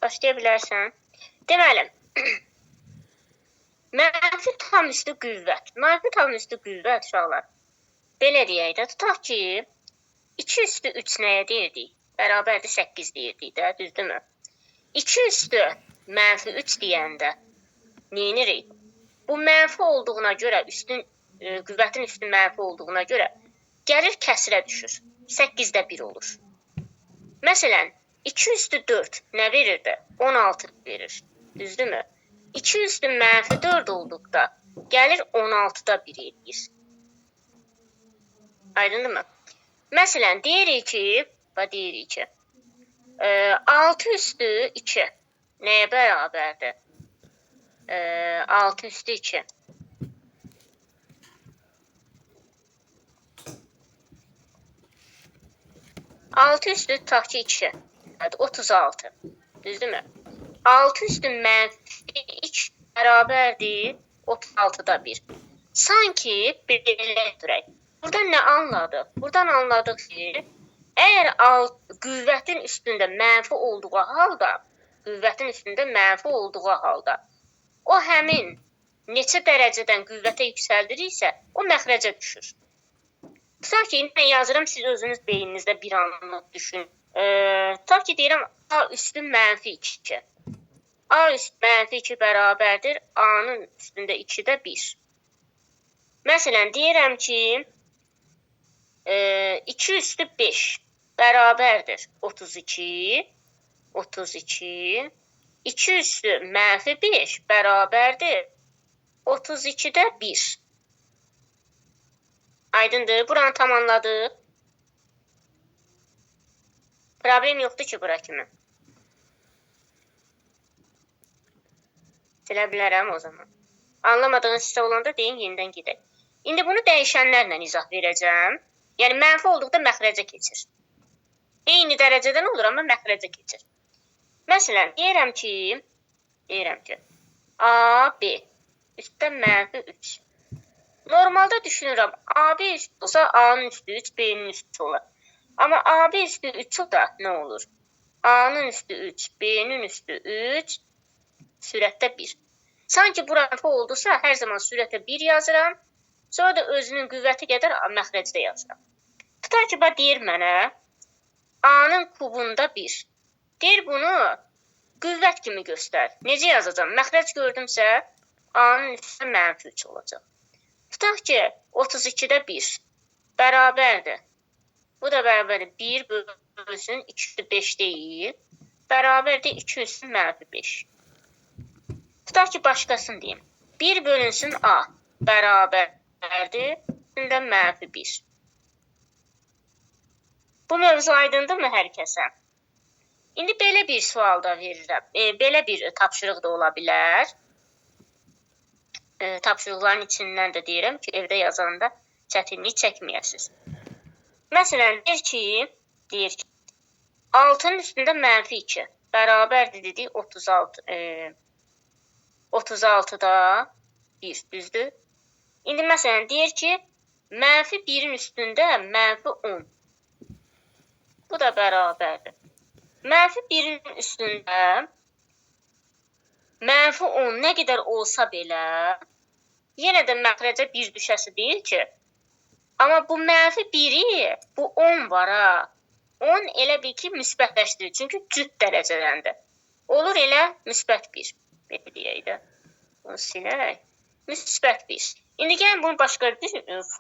Başlaya bilərsən. Deməli, mənfi tam üstü qüvvət. Mənfi tam üstü qüvvət uşaqlar. Belə deyək də, tutaq ki, 2 üstü 3 nəyə deyirdik? Bərabərdir 8 deyirdik də, düzdürmü? 2 üstü mənfi 3 deyəndə neyinirik? Bu mənfi olduğuna görə, qüvvətin üstü mənfi olduğuna görə gəlir kəsirə düşür. 8-də 1 olur. Məsələn, 2 üstü 4 nə verirdi? 16 verir. Düzdürmü? 2 üstü mənfi 4 olduqda gəlir 16-da 1 edir. Aydındırmı? Məsələn, deyirik ki, 6 üstü 2 nəyə bərabərdir? 6 üstü 2. 6 üstü tutaq ki 2. 36. Düzdürmü? 6 üstü mənfi 2 bərabərdir 36-da 1. Sanki belə duraq. Buradan nə anladıq? Buradan anladıq ki, əgər qüvvətin üstündə mənfi olduğu halda, o həmin neçə dərəcədən qüvvətə yüksəldiriksə, o məxrəcə düşür. Tutaq ki, mən yazıram, siz özünüz beyninizdə bir anlıq düşün. Tutaq ki, deyirəm, A üstü mənfi 2. A üstü mənfi 2 bərabərdir, A-nın üstündə 2-də 1. Məsələn, deyirəm ki, 2 üstü 5 bərabərdir 32. 2 üstü mənfi 5 bərabərdir 32-də 1. Aydındır, buranı tamamladıq. Problem yoxdur ki, bura kimi. Silə bilərəm o zaman. Anlamadığınız hissə olanda deyin, yenidən gedək. İndi bunu dəyişənlərlə izah verəcəm. Yəni, mənfi olduqda məxrəcə keçir. Eyni dərəcədən olur, amma məxrəcə keçir. Məsələn, deyirəm ki, A, B üstdə mənfi 3. Normalda düşünürəm, AB üstü olsa A-nın üstü 3, B-nin üstü 3 olur. Amma AB üstü 3 da nə olur? A-nın üstü 3, B-nin üstü 3, sürətdə 1. Sanki bu mənfi oldusa, hər zaman sürətə 1 yazıram, sonra da özünün qüvvəti qədər məxrəcdə yazıram. Tutaq ki, deyir mənə, A-nın kubunda 1. Deyir bunu qüvvət kimi göstər. Necə yazacağım? Məxrəc gördümsə, A-nın üstü mənfi 3 olacaq. Tutaq ki, 32-də 1 bərabərdir. Bu da bərabərdir 1 bölünsün 2 üstü 5 deyil. Bərabərdir 2 üstü mənfi 5. Tutaq ki, başqasını deyim. 1 bölünsün A bərabərdir üstündə mənfi 1. Bu mövzu aydındırmı hər kəsə? İndi belə bir sual da verirəm. Belə bir tapşırıq da ola bilər. Tapşırıqların içindən də deyirəm ki, evdə yazanda çətinlik çəkməyəsiniz. Məsələn, deyir ki, 6-nın üstündə mənfi 2 bərabərdir dedik 36-da 1, düzdür? İndi məsələn, deyir ki, mənfi 1-in üstündə mənfi 10. Bu da bərabərdir. Mənfi 1-in üstündə mənfi 10 nə qədər olsa belə, yenə də məxrəcə 1 düşəsi deyil ki, amma bu mənfi 1-i, bu 10 var ha. 10 elə bil ki, müsbətləşdirir. Çünki cüt dərəcədəndir. Olur elə müsbət 1. Belə deyək də. Bunu silək. Müsbət 1. İndi gəlin bunun başqa bir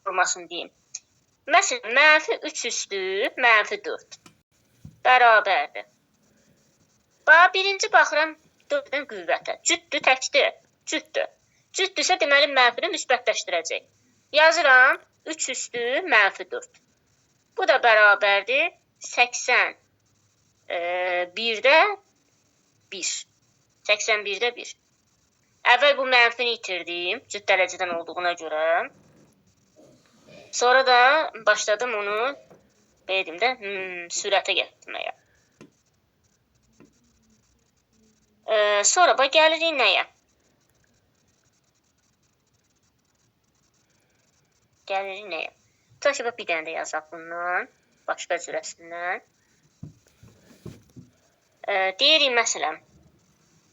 formasını deyim. Məsələn, mənfi 3 üstü mənfi 4 bərabərdir. Birinci baxıram 4-dən qüvvətə. Cütdür, təkdir. Cütdür. Cütdürsə deməli mənfini müsbətləşdirəcək. Yazıram 3 üstü mənfi 4. Bu da bərabərdir 81-də 1. 81-də 1. Əvvəl bu mənfini itirdim, cüt dərəcədən olduğuna görə. Sonra da başladım onu sürətə gətirməyə. Sonra gəlirik nəyə? Tutaq ki, bir dənə də yazaq bundan, başqa cürəsindən. Deyirik məsələn,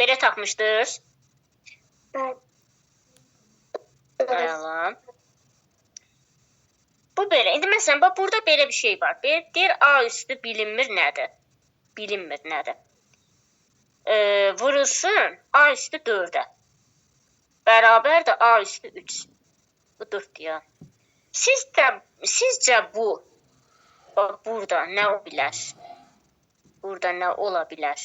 Belə tapmışdınız? Evet. Əla. Bu belə. İndi məsələn, bax burada belə bir şey var. Deyir A üstü bilinmir nədir? Bilinmir nədir? Vurulsun A üstü 4-ə. Bərabərdir A üstü 3. Bu 4-dür ya. Sizcə bu burada nə ola bilər? Burada nə ola bilər?